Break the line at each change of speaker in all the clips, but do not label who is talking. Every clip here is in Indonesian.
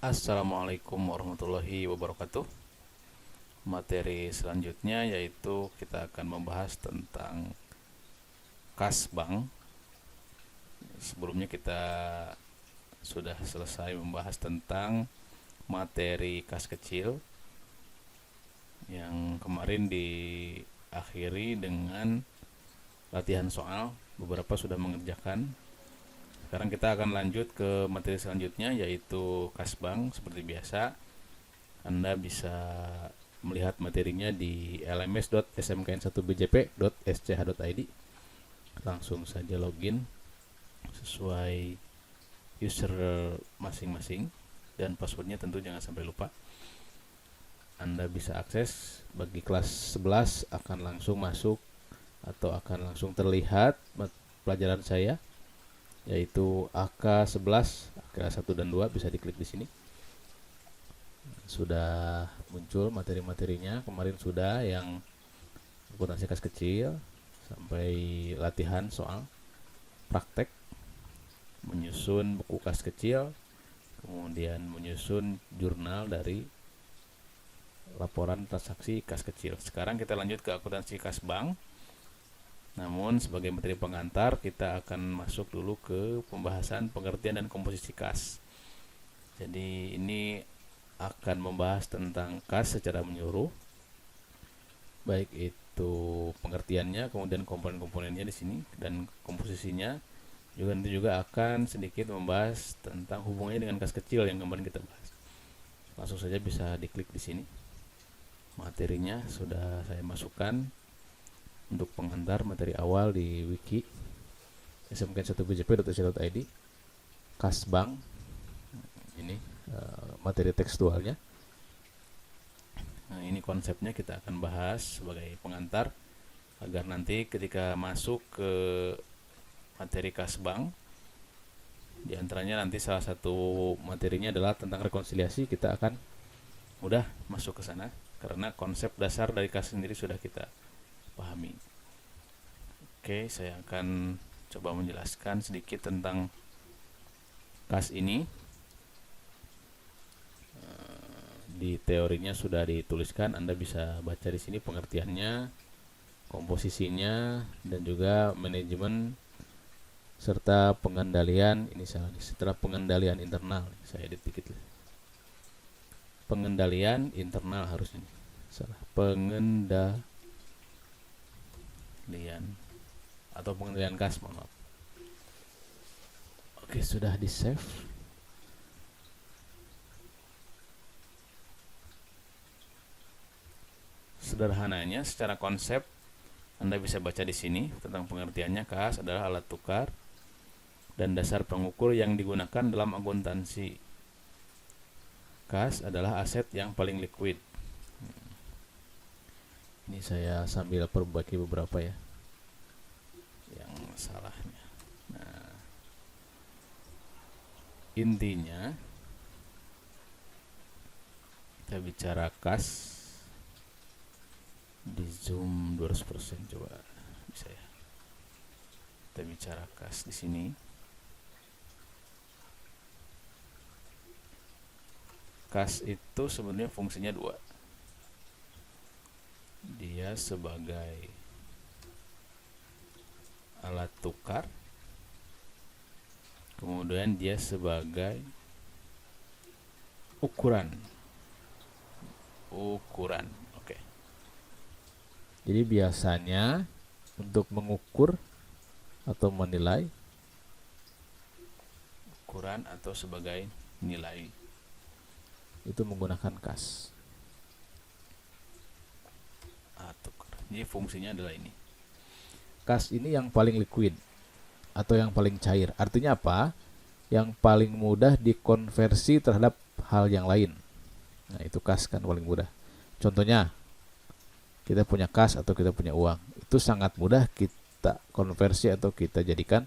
Assalamualaikum warahmatullahi wabarakatuh. Materi selanjutnya yaitu kita akan membahas tentang kas bank. Sebelumnya kita sudah selesai membahas tentang materi kas kecil yang kemarin diakhiri dengan latihan soal. Beberapa sudah mengerjakan. Sekarang kita akan lanjut ke materi selanjutnya yaitu kas bank. Seperti biasa, Anda bisa melihat materinya di lms.smkn1bjp.sch.id. Langsung saja login sesuai user masing-masing, dan passwordnya tentu jangan sampai lupa. Anda bisa akses. Bagi kelas 11 akan langsung masuk atau akan langsung terlihat pelajaran saya, yaitu AK11, AK1 dan 2, bisa diklik di sini. Sudah muncul materi-materinya. Kemarin sudah yang akuntansi kas kecil sampai latihan soal praktek, menyusun buku kas kecil, kemudian menyusun jurnal dari laporan transaksi kas kecil. Sekarang kita lanjut ke akuntansi kas bank. Namun sebagai materi pengantar, kita akan masuk dulu ke pembahasan pengertian dan komposisi kas. Jadi ini akan membahas tentang kas secara menyeluruh, baik itu pengertiannya, kemudian komponen-komponennya di sini, dan komposisinya. Nanti juga akan sedikit membahas tentang hubungannya dengan kas kecil yang kemarin kita bahas. Langsung saja bisa diklik di sini. Materinya sudah saya masukkan untuk pengantar materi awal di wiki smkn1bjp.sch.id. Kas bank ini materi tekstualnya. Nah, ini konsepnya kita akan bahas sebagai pengantar agar nanti ketika masuk ke materi kas bank, diantaranya nanti salah satu materinya adalah tentang rekonsiliasi, kita akan mudah masuk ke sana karena konsep dasar dari kas sendiri sudah kita pahami. Oke, saya akan coba menjelaskan sedikit tentang kas ini. Di teorinya sudah dituliskan, Anda bisa baca di sini pengertiannya, komposisinya, dan juga manajemen serta pengendalian. Ini salah, setelah pengendalian internal, saya edit dikit. Pengendalian internal harusnya salah, pengendalian atau pengendalian kas, mohon maaf. Oke, sudah di save. Sederhananya secara konsep Anda bisa baca di sini tentang pengertiannya. Kas adalah alat tukar dan dasar pengukur yang digunakan dalam akuntansi. Kas adalah aset yang paling liquid. Ini saya sambil perbaiki beberapa ya yang salahnya. Nah, intinya kita bicara kas di zoom 200%, coba bisa ya. Kita bicara kas di sini. Kas itu sebenarnya fungsinya dua. Dia sebagai alat tukar, kemudian dia sebagai ukuran. Oke. Jadi biasanya untuk mengukur atau menilai, ukuran atau sebagai nilai, itu menggunakan kas. Jadi fungsinya adalah ini. Kas ini yang paling liquid atau yang paling cair. Artinya apa? Yang paling mudah dikonversi terhadap hal yang lain. Nah, itu kas kan paling mudah. Contohnya, kita punya kas atau kita punya uang, itu sangat mudah kita konversi atau kita jadikan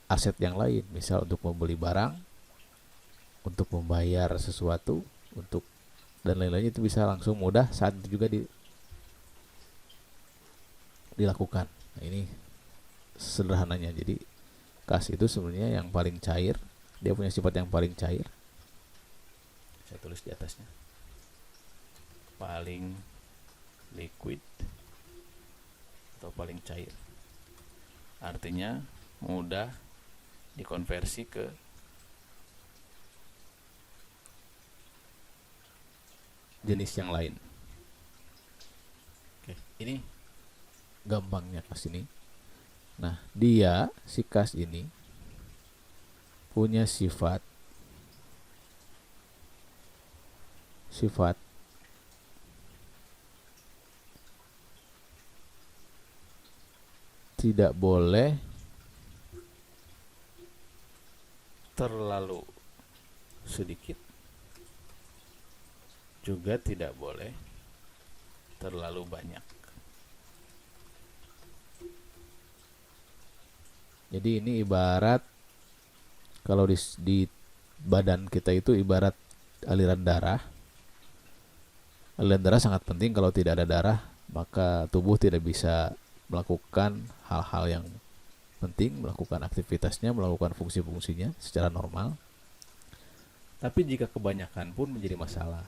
aset yang lain. Misal untuk membeli barang, untuk membayar sesuatu, untuk dan lain-lainnya, itu bisa langsung mudah saat itu juga dilakukan. Nah, ini sederhananya. Jadi kas itu sebenarnya yang paling cair, dia punya sifat yang paling cair. saya tulis di atasnya, paling liquid atau paling cair, artinya mudah dikonversi ke jenis yang lain. Oke, ini gampangnya kas ini. Nah, dia si kas ini punya sifat tidak boleh terlalu sedikit, juga tidak boleh terlalu banyak. Jadi ini ibarat kalau di badan kita itu ibarat aliran darah. Aliran darah sangat penting. Kalau tidak ada darah, maka tubuh tidak bisa melakukan hal-hal yang penting, melakukan aktivitasnya, melakukan fungsi-fungsinya secara normal. Tapi jika kebanyakan pun menjadi masalah.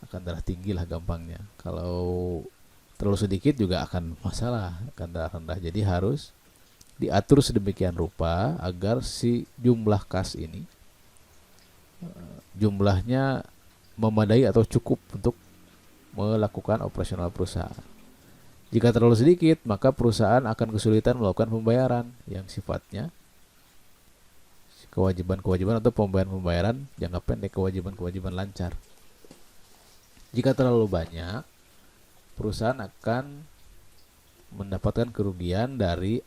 Akan darah tinggi lah gampangnya. Kalau terlalu sedikit juga akan masalah, akan darah rendah. Jadi harus diatur sedemikian rupa agar si jumlah kas ini jumlahnya memadai atau cukup untuk melakukan operasional perusahaan. Jika terlalu sedikit, maka perusahaan akan kesulitan melakukan pembayaran yang sifatnya kewajiban-kewajiban atau pembayaran jangka pendek, kewajiban-kewajiban lancar. Jika terlalu banyak, perusahaan akan mendapatkan kerugian dari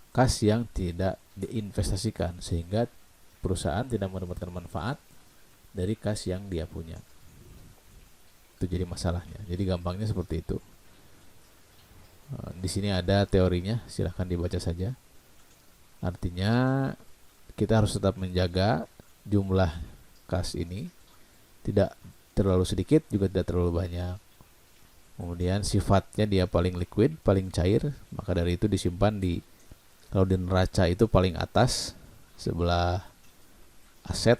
kas yang tidak diinvestasikan, sehingga perusahaan tidak mendapatkan manfaat dari kas yang dia punya. Itu jadi masalahnya. Jadi gampangnya seperti itu. Di sini ada teorinya, silahkan dibaca saja. Artinya kita harus tetap menjaga jumlah kas ini tidak terlalu sedikit juga tidak terlalu banyak. Kemudian sifatnya dia paling liquid, paling cair, maka dari itu disimpan kalau di neraca itu paling atas sebelah aset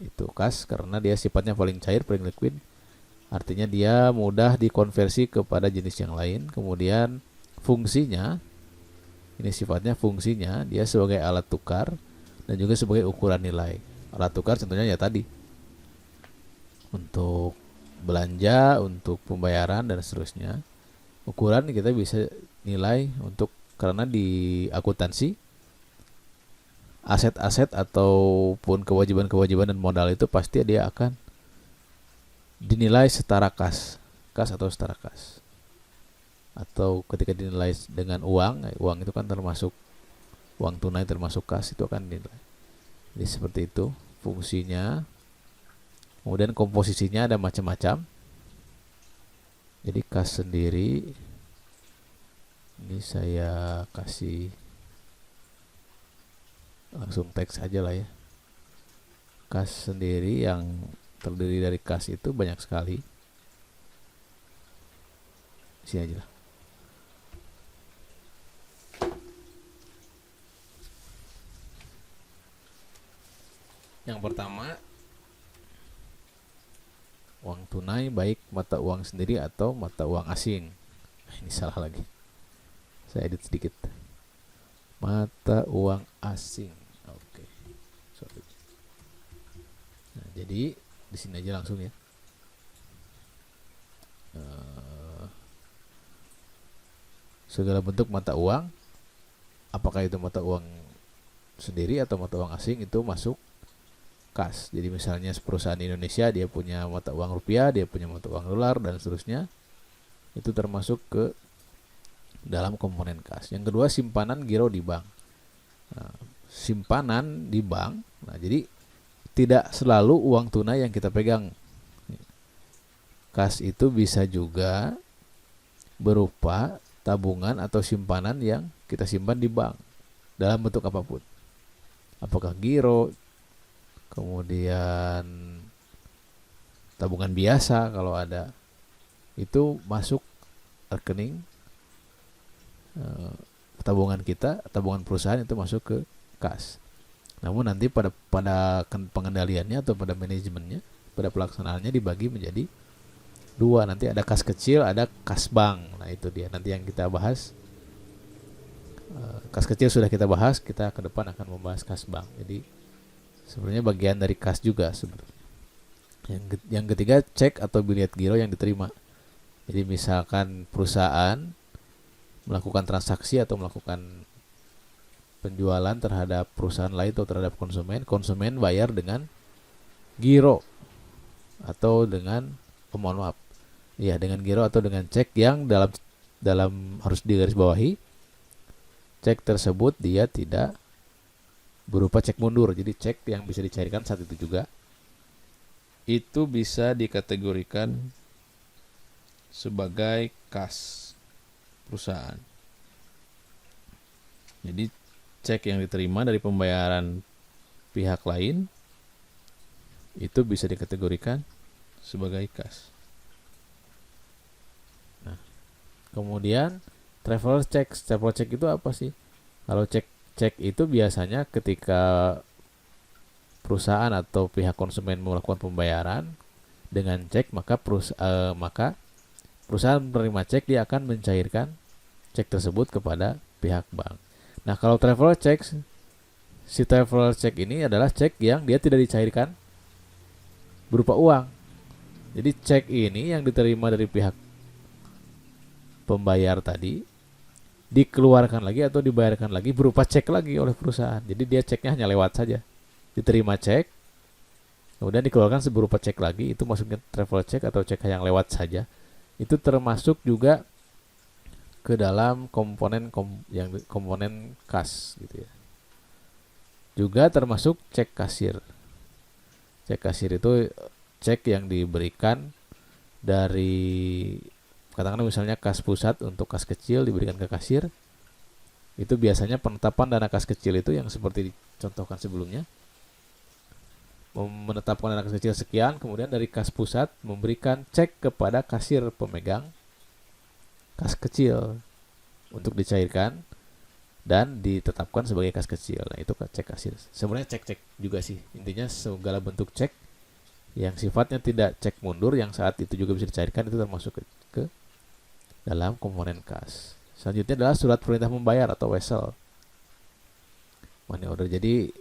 itu kas, karena dia sifatnya paling cair, paling liquid. Artinya dia mudah dikonversi kepada jenis yang lain. Kemudian fungsinya, ini sifatnya fungsinya dia sebagai alat tukar dan juga sebagai ukuran nilai. Alat tukar contohnya ya tadi untuk belanja, untuk pembayaran dan seterusnya. Ukuran kita bisa nilai untuk, karena di akuntansi aset-aset ataupun kewajiban-kewajiban dan modal itu pasti dia akan dinilai setara kas atau setara kas. Atau ketika dinilai dengan uang itu kan termasuk uang tunai, termasuk kas, itu akan dinilai. Jadi seperti itu fungsinya. Kemudian komposisinya ada macam-macam. Jadi kas sendiri ini saya kasih langsung teks aja lah ya. Kas sendiri yang terdiri dari kas itu banyak sekali. Sini aja lah. Yang pertama, uang tunai baik mata uang sendiri atau mata uang asing. Ini salah lagi. Saya edit sedikit. Mata uang asing. Oke. Sorry. Nah, jadi di sini aja langsung ya. Segala bentuk mata uang, apakah itu mata uang sendiri atau mata uang asing, itu masuk kas. Jadi misalnya perusahaan di Indonesia dia punya mata uang rupiah, dia punya mata uang dolar dan seterusnya, itu termasuk ke dalam komponen kas. Yang kedua, simpanan giro di bank. Nah, simpanan di bank, nah jadi tidak selalu uang tunai yang kita pegang. Kas itu bisa juga berupa tabungan atau simpanan yang kita simpan di bank dalam bentuk apapun. Apakah giro, kemudian tabungan biasa kalau ada, itu masuk rekening tabungan kita, tabungan perusahaan itu masuk ke kas. Namun nanti pada pengendaliannya atau pada manajemennya, pada pelaksanaannya dibagi menjadi dua. Nanti ada kas kecil, ada kas bank. Nah itu dia nanti yang kita bahas. Kas kecil sudah kita bahas, kita ke depan akan membahas kas bank. Jadi sebenarnya bagian dari kas juga sebenarnya. Yang ketiga, cek atau biliet giro yang diterima. Jadi misalkan perusahaan melakukan transaksi atau melakukan penjualan terhadap perusahaan lain atau terhadap konsumen bayar dengan giro atau dengan mohon maaf, ya dengan giro atau dengan cek yang dalam harus digarisbawahi, cek tersebut dia tidak berupa cek mundur. Jadi cek yang bisa dicairkan saat itu juga itu bisa dikategorikan sebagai kas perusahaan. Jadi cek yang diterima dari pembayaran pihak lain itu bisa dikategorikan sebagai kas. Nah, kemudian travel check itu apa sih? Kalau cek itu biasanya ketika perusahaan atau pihak konsumen melakukan pembayaran dengan cek, maka perusahaan menerima cek, dia akan mencairkan cek tersebut kepada pihak bank. Nah, kalau travel check, si travel check ini adalah cek yang dia tidak dicairkan berupa uang. Jadi cek ini yang diterima dari pihak pembayar tadi dikeluarkan lagi atau dibayarkan lagi berupa cek lagi oleh perusahaan. Jadi dia ceknya hanya lewat saja. Diterima cek, kemudian dikeluarkan berupa cek lagi, itu maksudnya travel check atau cek yang lewat saja. Itu termasuk juga ke dalam komponen kas gitu ya. Juga termasuk cek kasir. Cek kasir itu cek yang diberikan dari, katakanlah misalnya kas pusat untuk kas kecil diberikan ke kasir. Itu biasanya penetapan dana kas kecil itu yang seperti dicontohkan sebelumnya. Menetapkan dana kas kecil sekian, kemudian dari kas pusat memberikan cek kepada kasir pemegang kas kecil untuk dicairkan dan ditetapkan sebagai kas kecil. Nah, itu cek kasir. Sebenarnya cek juga sih. Intinya segala bentuk cek yang sifatnya tidak cek mundur yang saat itu juga bisa dicairkan itu termasuk ke dalam komponen kas. Selanjutnya adalah surat perintah membayar atau wesel. Money order. Jadi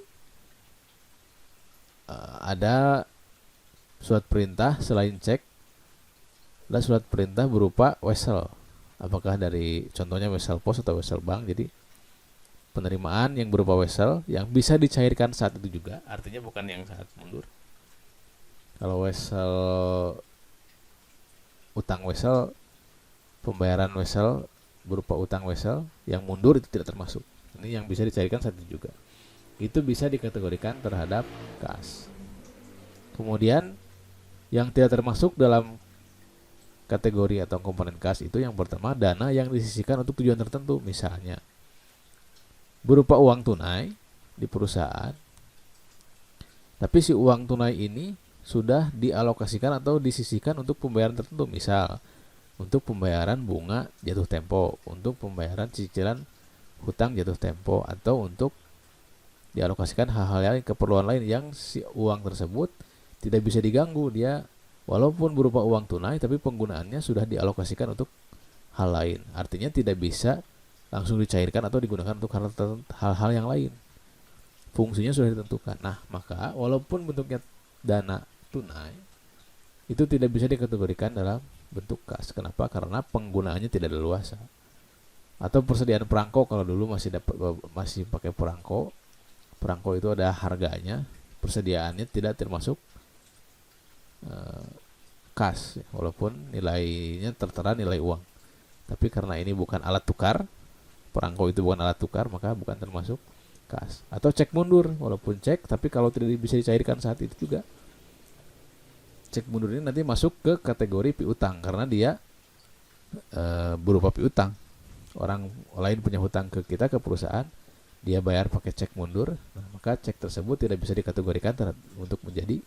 ada surat perintah selain cek, ada surat perintah berupa wesel. Apakah dari contohnya wesel pos atau wesel bank. Jadi penerimaan yang berupa wesel yang bisa dicairkan saat itu juga, artinya bukan yang saat mundur. Kalau wesel utang wesel, pembayaran wesel berupa utang wesel yang mundur itu tidak termasuk. Ini yang bisa dicairkan saat itu juga. Itu bisa dikategorikan terhadap kas. Kemudian yang tidak termasuk dalam kategori atau komponen kas itu yang pertama, dana yang disisihkan untuk tujuan tertentu, misalnya berupa uang tunai di perusahaan, tapi si uang tunai ini sudah dialokasikan atau disisihkan untuk pembayaran tertentu, misal untuk pembayaran bunga jatuh tempo, untuk pembayaran cicilan hutang jatuh tempo, atau untuk dialokasikan hal-hal lain, keperluan lain yang si uang tersebut tidak bisa diganggu. Dia walaupun berupa uang tunai, tapi penggunaannya sudah dialokasikan untuk hal lain. Artinya tidak bisa langsung dicairkan atau digunakan untuk hal-hal yang lain. Fungsinya sudah ditentukan. Nah, maka walaupun bentuknya dana tunai, itu tidak bisa dikategorikan dalam bentuk kas. Kenapa? Karena penggunaannya tidak leluasa. Atau persediaan perangko, kalau dulu masih pakai perangko. Perangko itu ada harganya, persediaannya tidak termasuk kas, walaupun nilainya tertera nilai uang. Tapi karena ini bukan alat tukar, perangko itu bukan alat tukar, maka bukan termasuk kas. Atau cek mundur, walaupun cek, tapi kalau tidak bisa dicairkan saat itu juga. Cek mundur ini nanti masuk ke kategori piutang karena dia berupa piutang. Orang lain punya hutang ke kita, ke perusahaan, dia bayar pakai cek mundur, nah, maka cek tersebut tidak bisa dikategorikan untuk menjadi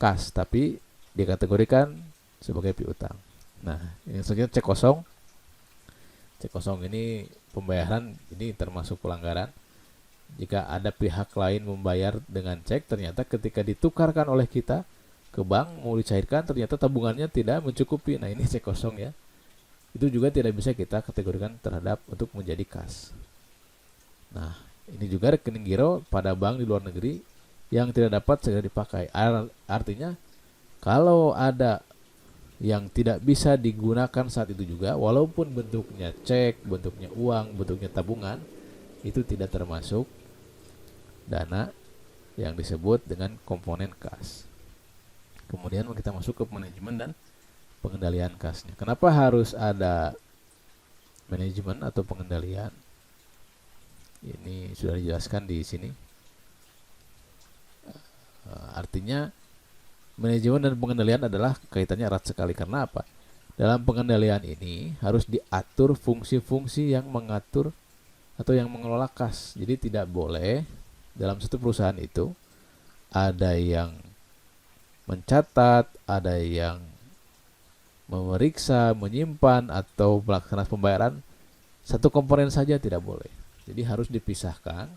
kas, tapi dikategorikan sebagai piutang. Nah, yang selanjutnya cek kosong. Cek kosong ini pembayaran, ini termasuk pelanggaran. Jika ada pihak lain membayar dengan cek, ternyata ketika ditukarkan oleh kita ke bank mau dicairkan, ternyata tabungannya tidak mencukupi. Nah, ini cek kosong ya. Itu juga tidak bisa kita kategorikan terhadap untuk menjadi kas. Nah, ini juga rekening giro pada bank di luar negeri yang tidak dapat segera dipakai. Artinya kalau ada yang tidak bisa digunakan saat itu juga, walaupun bentuknya cek, bentuknya uang, bentuknya tabungan, itu tidak termasuk dana yang disebut dengan komponen kas. Kemudian kita masuk ke manajemen dan pengendalian kasnya. Kenapa harus ada manajemen atau pengendalian? Ini sudah dijelaskan di sini. Artinya manajemen dan pengendalian adalah kaitannya erat sekali. Karena apa? Dalam pengendalian ini harus diatur fungsi-fungsi yang mengatur atau yang mengelola kas. Jadi tidak boleh dalam satu perusahaan itu ada yang mencatat, ada yang memeriksa, menyimpan, atau melaksanakan pembayaran satu komponen saja, tidak boleh. Jadi harus dipisahkan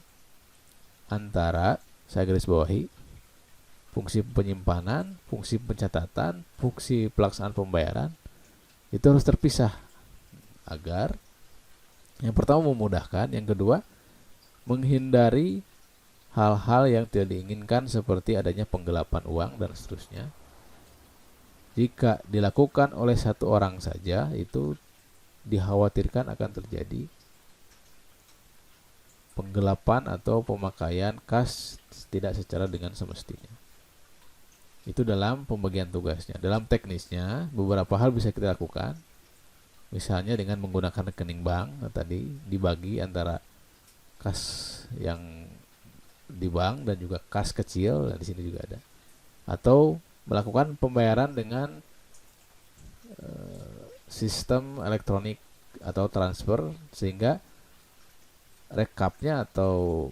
antara, saya garis bawahi, fungsi penyimpanan, fungsi pencatatan, fungsi pelaksanaan pembayaran, itu harus terpisah agar yang pertama memudahkan, yang kedua menghindari hal-hal yang tidak diinginkan seperti adanya penggelapan uang dan seterusnya. Jika dilakukan oleh satu orang saja, itu dikhawatirkan akan terjadi penggelapan atau pemakaian kas tidak secara dengan semestinya. Itu dalam pembagian tugasnya. Dalam teknisnya, beberapa hal bisa kita lakukan. Misalnya dengan menggunakan rekening bank, tadi dibagi antara kas yang di bank dan juga kas kecil, dan di sini juga ada. Atau melakukan pembayaran dengan sistem elektronik atau transfer, sehingga rekapnya atau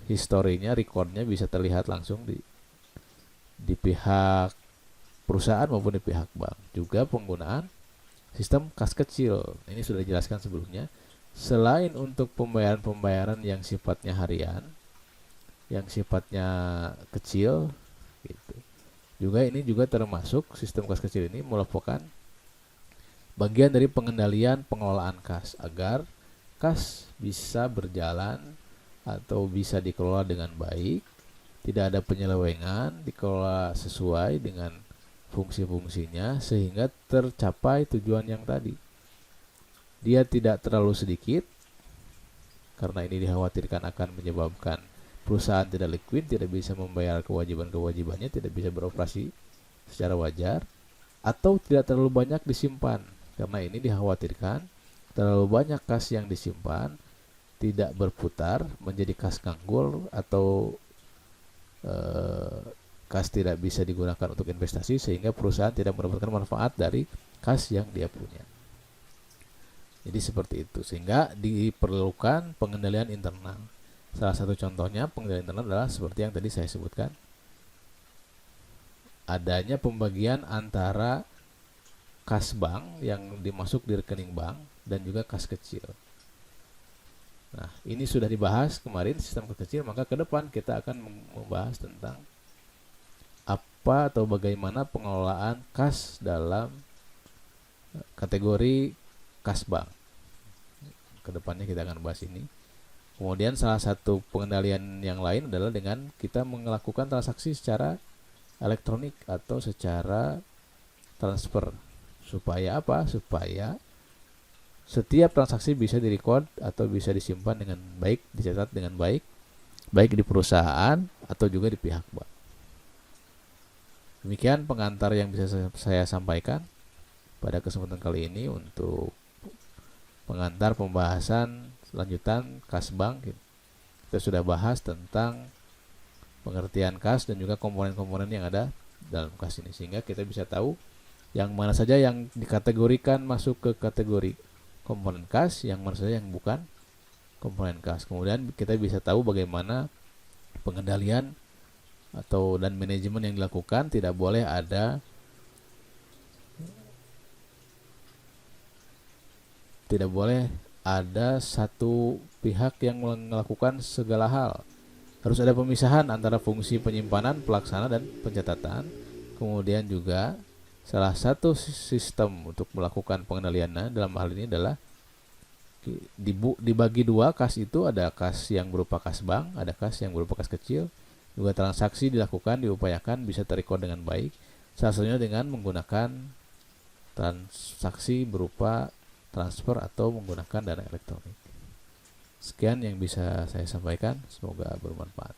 historinya, recordnya bisa terlihat langsung di pihak perusahaan maupun di pihak bank. Juga penggunaan sistem kas kecil, ini sudah dijelaskan sebelumnya. Selain untuk pembayaran-pembayaran yang sifatnya harian, yang sifatnya kecil gitu, juga ini juga termasuk sistem kas kecil ini merupakan bagian dari pengendalian pengelolaan kas agar kas bisa berjalan atau bisa dikelola dengan baik, tidak ada penyelewengan, dikelola sesuai dengan fungsi-fungsinya sehingga tercapai tujuan yang tadi. Dia tidak terlalu sedikit karena ini dikhawatirkan akan menyebabkan perusahaan tidak liquid, tidak bisa membayar kewajiban-kewajibannya, tidak bisa beroperasi secara wajar, atau tidak terlalu banyak disimpan karena ini dikhawatirkan terlalu banyak kas yang disimpan tidak berputar menjadi kas nganggur atau kas tidak bisa digunakan untuk investasi sehingga perusahaan tidak mendapatkan manfaat dari kas yang dia punya. Jadi seperti itu, sehingga diperlukan pengendalian internal. Salah satu contohnya pengendalian internal adalah seperti yang tadi saya sebutkan, adanya pembagian antara kas bank yang dimasuk di rekening bank dan juga kas kecil. Nah, ini sudah dibahas kemarin sistem kas kecil, maka ke depan kita akan membahas tentang apa atau bagaimana pengelolaan kas dalam kategori kas bank. Kedepannya kita akan bahas ini. Kemudian salah satu pengendalian yang lain adalah dengan kita melakukan transaksi secara elektronik atau secara transfer. Supaya apa? Supaya setiap transaksi bisa direcord atau bisa disimpan dengan baik, dicatat dengan baik, baik di perusahaan atau juga di pihak bank. Demikian pengantar yang bisa saya sampaikan pada kesempatan kali ini untuk pengantar pembahasan lanjutan kas bank. Kita sudah bahas tentang pengertian kas dan juga komponen-komponen yang ada dalam kas ini, sehingga kita bisa tahu yang mana saja yang dikategorikan masuk ke kategori komponen kas, yang mana saja yang bukan komponen kas. Kemudian kita bisa tahu bagaimana pengendalian atau dan manajemen yang dilakukan. Tidak boleh ada satu pihak yang melakukan segala hal. Harus ada pemisahan antara fungsi penyimpanan, pelaksana, dan pencatatan. Kemudian juga salah satu sistem untuk melakukan pengendaliannya dalam hal ini adalah dibagi dua. Kas itu ada kas yang berupa kas bank, ada kas yang berupa kas kecil. Juga transaksi dilakukan, diupayakan bisa terrecord dengan baik. Salah satunya dengan menggunakan transaksi berupa transfer atau menggunakan dana elektronik. Sekian yang bisa saya sampaikan, semoga bermanfaat.